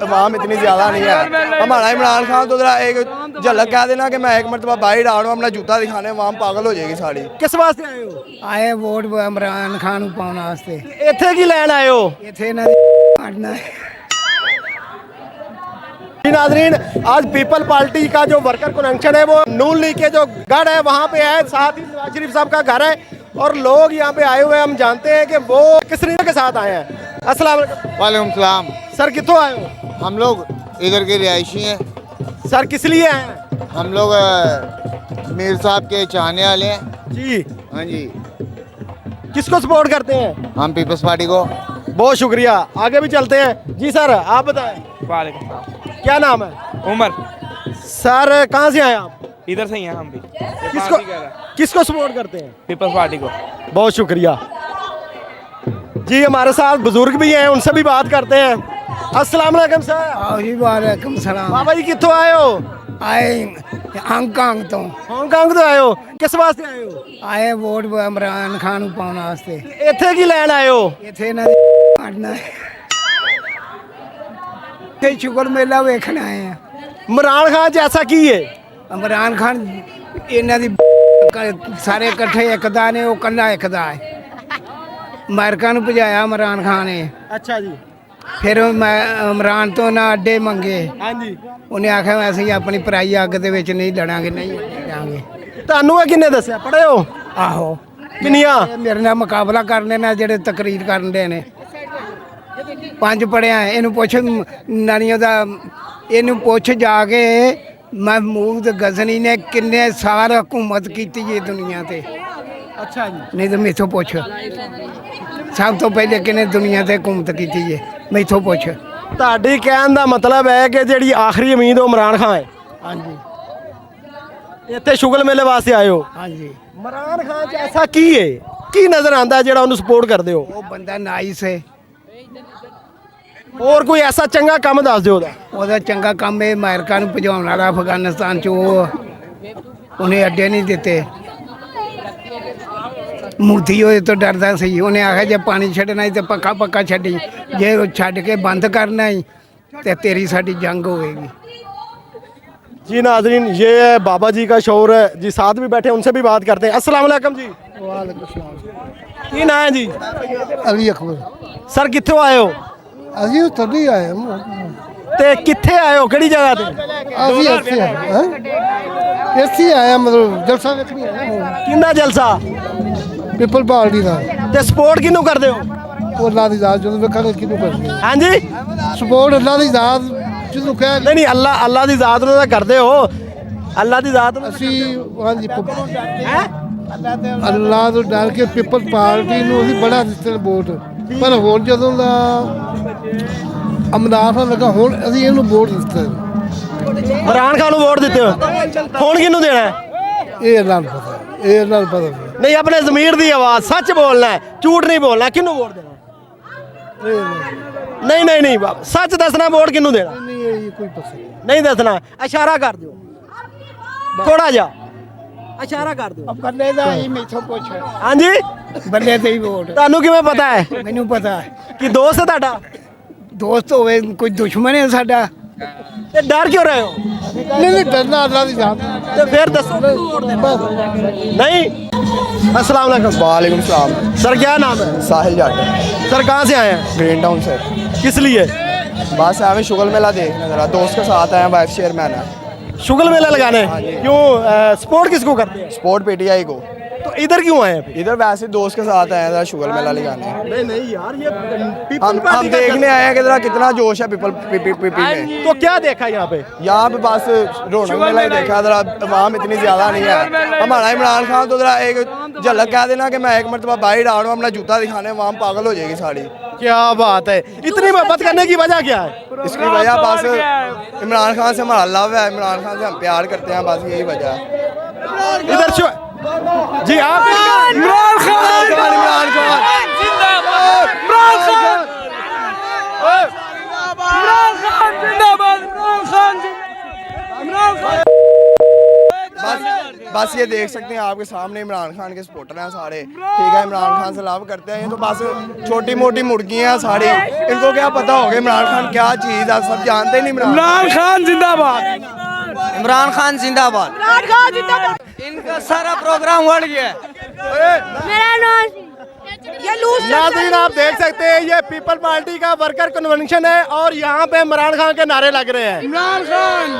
आवाम इतनी ज़्यादा नहीं है। हमारा इमरान खान तो जरा एक झलक कह देना कि मैं एक मरतबा बाहर आ रहा हूँ, अपना जूता दिखाने, आवाम पागल हो जाएगी सारी। किस वास्ते आए हो? आए वोट इमरान खान पाने वास्ते। इत्थे की लैन आए हो? इत्थे इन्हां दी मारना है। नाजरीन, आज पीपल पार्टी का जो वर्कर कनेक्शन है वो नून लीग के जो गढ़ है वहाँ पे है, साथ ही नवाज शरीफ साहब का घर है और लोग यहाँ पे आए हुए हैं। हम जानते हैं कि वो किस रीज़न के साथ आए हैं। अस्सलाम वालेकुम। वालेकुम सलाम। सर कितों आए हो? हम लोग इधर के रिहायशी हैं। सर किस लिए आए हैं? हम लोग मीर साहब के चाहने वाले हैं जी। हाँ जी। किसको सपोर्ट करते हैं? हम पीपल्स पार्टी को। बहुत शुक्रिया, आगे भी चलते हैं। जी सर आप बताएं। वालेकुम सलाम। क्या नाम है? उमर। सर कहाँ से आए आप? इधर से ही हैं हम भी। किसको सपोर्ट करते हैं? पीपल्स पार्टी को। बहुत शुक्रिया जी। हमारे साथ बुजुर्ग भी हैं, उनसे भी बात करते हैं। अस्सलाम वालेकुम सर। आओ जी वालेकुम सलाम। बाबा जी कितों आए हो? आए हांगकांग तो। हांगकांग तो आए हो? किस वास्ते आए हो? आए वोट इमरान खान पाने वास्ते। इत्थे की लैन आए हो? इत्थे इन्हां दी मारना है। इत्थे शुगर मेला वेखण आए हैं। इमरान खान जैसा की है? इमरान खान इन्हां दी सारे इकट्ठे एक दा ने, वो कल्ला एक दा है। अमेरिका नूं भजाया इमरान खान ने। अच्छा जी। फिर मैं इमरान तो ना अड्डे मंगे। हाँ जी। ਉਹਨੇ ਆਖਿਆ ਮੈਂ ਅਸੀਂ ਆਪਣੀ ਪਰਾਈ ਅੱਗ ਦੇ ਵਿੱਚ ਨਹੀਂ ਲੜਾਂਗੇ, ਨਹੀਂ ਲੜਾਂਗੇ। ਤੁਹਾਨੂੰ ਇਹ ਕਿੰਨੇ ਦੱਸਿਆ? ਪੜ੍ਹੇ ਹੋ? ਆਹੋ ਕਿੰਨੀਆਂ? ਇਹ ਮੇਰੇ ਨਾਲ ਮੁਕਾਬਲਾ ਕਰਨੇ ਨਾਲ ਜਿਹੜੇ ਤਕਰੀਰ ਕਰਨ ਦੇ ਨੇ। 5 ਪੜਿਆ। ਇਹਨੂੰ ਪੁੱਛ ਨਾਨੀਆਂ ਦਾ, ਇਹਨੂੰ ਪੁੱਛ ਜਾ ਕੇ ਮਹਿਮੂਦ ਗਜ਼ਨੀ ਨੇ ਕਿੰਨੇ ਸਾਲ ਹਕੂਮਤ ਕੀਤੀ ਹੈ ਦੁਨੀਆ ਤੇ। ਅੱਛਾ ਜੀ। ਨਹੀਂ ਤਾਂ ਮੈਥੋਂ ਪੁੱਛ ਸਭ ਤੋਂ ਪਹਿਲੇ ਕਿਹਨੇ ਦੁਨੀਆ ਤੇ ਹਕੂਮਤ ਕੀਤੀ ਹੈ, ਮੈਥੋਂ ਪੁੱਛ। ਤੁਹਾਡੀ ਕਹਿਣ ਦਾ ਮਤਲਬ ਹੈ ਕਿ ਜਿਹੜੀ ਆਖਰੀ ਉਮੀਦ ਉਹ ਇਮਰਾਨ ਖਾਨ ਹੈ। ਹਾਂਜੀ ਇੱਥੇ ਸ਼ੁਗਲ ਮੇਲੇ ਵਾਸਤੇ ਆਏ ਹੋ? ਹਾਂਜੀ। ਇਮਰਾਨ ਖਾਨ ਚ ਐਸਾ ਕੀ ਹੈ, ਕੀ ਨਜ਼ਰ ਆਂਦਾ ਜਿਹੜਾ ਉਹਨੂੰ ਸਪੋਰਟ ਕਰਦੇ ਹੋ? ਉਹ ਬੰਦਾ ਨਾਈਸ ਹੈ। ਹੋਰ ਕੋਈ ਐਸਾ ਚੰਗਾ ਕੰਮ ਦੱਸ ਦਿਓ ਉਹਦਾ। ਉਹਦਾ ਚੰਗਾ ਕੰਮ ਇਹ ਅਮਰੀਕਾ ਨੂੰ ਭਜਾਉਣ ਵਾਲਾ ਅਫਗਾਨਿਸਤਾਨ 'ਚ ਉਹ ਉਹਨੇ ਅੱਡੇ ਨਹੀਂ ਦਿੱਤੇ। ਮੂਥੀ ਉਹਦੇ ਤੋਂ ਡਰਦਾ ਸੀ। ਉਹਨੇ ਆਖਿਆ ਜੇ ਪਾਣੀ ਛੱਡਣਾ ਤੇ ਪੱਕਾ ਛੱਡੀ, ਜੇ ਉਹ ਛੱਡ ਕੇ ਬੰਦ ਕਰਨਾ ਹੀ ਤੇ ਤੇਰੀ ਸਾਡੀ जंग होगी। जी नाजरीन, ये है बाबा जी का शौर है जी। साथ भी बैठे उनसे भी बात करते हैं। अस्सलाम वालेकुम जी। की नाम है जी? अली अकबर। सर कित्थों आए हो? ਅਸੀਂ ਉੱਥੋਂ ਨਹੀਂ ਆਏ ਤੇ ਕਿੱਥੇ ਆਏ ਹੋ, ਕਿਹੜੀ ਜਗ੍ਹਾ ਤੇ? ਅਸੀਂ ਇੱਥੇ ਆਏ ਇੱਥੇ ਆਏ ਮਤਲਬ ਜਲਸਾ ਵੇਖਣੀ ਆਏ। ਕਿੰਨਾ ਜਲਸਾ? ਪੀਪਲ ਪਾਰਟੀ ਦਾ। ਤੇ ਸਪੋਰਟ ਕਿਹਨੂੰ ਕਰਦੇ ਹੋ? ਉਹ ਅੱਲਾ ਦੀ ਜ਼ਾਤ ਜਦੋਂ ਵੇਖਾਂਗੇ ਕਿਹਨੂੰ ਕਰਨੀ ਹੈ। ਹਾਂਜੀ। ਸਪੋਰਟ ਅੱਲਾ ਦੀ ਜ਼ਾਤ ਜਦੋਂ ਕਹਿ ਨਹੀਂ ਨਹੀਂ, ਅੱਲਾ ਦੀ ਜ਼ਾਤ ਨੂੰ ਤਾਂ ਕਰਦੇ ਹੋ। ਅੱਲਾ ਦੀ ਜ਼ਾਤ ਨੂੰ ਅਸੀਂ ਹਾਂਜੀ ਅੱਲਾ ਤੋਂ ਡਰ ਕੇ ਪੀਪਲ ਪਾਰਟੀ ਨੂੰ ਅਸੀਂ ਬੜਾ ਦਿੱਤੇ ਵੋਟ, ਪਰ ਹੁਣ ਜਦੋਂ ਦਾ ਅਮਦਾਦ ਲੱਗਾ ਹੁਣ ਅਸੀਂ ਇਹਨੂੰ ਵੋਟ ਦਿੱਤਾ। ਇਮਰਾਨ ਖਾਨ ਨੂੰ ਵੋਟ ਦਿੱਤੇ ਹੋ, ਹੁਣ ਕਿਹਨੂੰ ਦੇਣਾ ਹੈ? ਇਹ ਅੱਲਾ ਨੂੰ ਪਤਾ, ਇਹ ਅੱਲਾ ਨੂੰ ਪਤਾ। ਨਹੀਂ, ਆਪਣੇ ਜ਼ਮੀਰ ਦੀ ਆਵਾਜ਼, ਸੱਚ ਬੋਲਣਾ ਹੈ, ਝੂਠ ਨਹੀਂ ਬੋਲਣਾ। ਕਿਹਨੂੰ ਵੋਟ ਦੇਣਾ? ਨਹੀਂ ਨਹੀਂ ਨਹੀਂ, ਸੱਚ ਦੱਸਣਾ, ਵੋਟ ਕਿਹਨੂੰ ਦੇਣਾ? ਨਹੀਂ ਕੋਈ ਪਤਾ ਨਹੀਂ ਦੱਸਣਾ, ਇਸ਼ਾਰਾ ਕਰ ਦਿਓ ਥੋੜਾ ਜਿਹਾ, ਇਸ਼ਾਰਾ ਕਰ ਦਿਓ। ਬੰਦੇ ਦਾ ਹੀ ਮੈਥੋਂ ਪੁੱਛ। ਹਾਂਜੀ। ਬੰਦੇ ਤੇ ਹੀ ਵੋਟ। ਤੁਹਾਨੂੰ ਕਿਵੇਂ ਪਤਾ ਹੈ? ਮੈਨੂੰ ਪਤਾ ਹੈ। ਕਿ ਦੋਸਤ ਹੈ ਤੁਹਾਡਾ? ਦੋਸਤ ਹੋਵੇ ਕੋਈ ਦੁਸ਼ਮਣ ਹੈ ਸਾਡਾ। ਤੇ ਡਰ ਕਿਉਂ ਰਹੇ ਹੋ? नहीं डरना अल्लाह की जात। ਤੇ ਫਿਰ ਦੱਸੋ ਕਿਹਨੂੰ ਵੋਟ ਦੇਣਾ? नहीं। अस्सलाम वालेकुम। वालेकुम सलाम। सर क्या नाम है? साहिल जाट, सर कहाँ से आए हैं? ग्रीन टाउन से। किस लिए? बस हमें शुगल मेला देखने जरा, दोस्त के साथ आए हैं, वाइफ चेयरमैन है। शुगल मेला लगाने? क्यों? सपोर्ट किसको करते हैं? स्पोर्ट पीटीआई को। तो इधर क्यों आए हैं? इधर वैसे दोस्त के साथ आए हैं शुगल मेला लगाने। नहीं नहीं यार, ये हम देखने आए हैं कि जरा कितना जोश है पीपल पीपी में। तो क्या देखा यहाँ पे? यहाँ पे बस रौनक मेला ही देखा, जरा आवाम इतनी ज़्यादा नहीं है। हमारा इमरान खान तो जरा एक झलक कह देना कि मैं एक मरतबा बाहर आ रहा हूँ, अपना जूता दिखाने, आवाम पागल हो जाएगी सारी। क्या बात है, इतनी मोहब्बत करने की वजह क्या है? इसकी वजह बस इमरान खान से हमारा लव है, इमरान खान से हम प्यार करते हैं, बस यही वजह है। इधर जी आप इमरान खान, इमरान खान जिंदाबाद, इमरान खान, इमरान खान जिंदाबाद, इमरान खान, इमरान खान। बस ये देख सकते हैं आपके सामने इमरान खान के सपोर्टर हैं सारे, ठीक है, इमरान खान से लव करते हैं। ये तो बस छोटी मोटी मुर्गियां हैं सारी, इनको क्या पता होगा इमरान खान क्या चीज़ है, सब जानते ही नहीं। इमरान खान जिंदाबाद, इमरान खान जिंदाबाद, इनका सारा प्रोग्राम बढ़ गया। मेरा नाम नाज़रीन आप देख सकते हैं ये पीपल पार्टी का वर्कर कन्वेंशन है और यहाँ पे इमरान खान के नारे लग रहे हैं। इमरान खान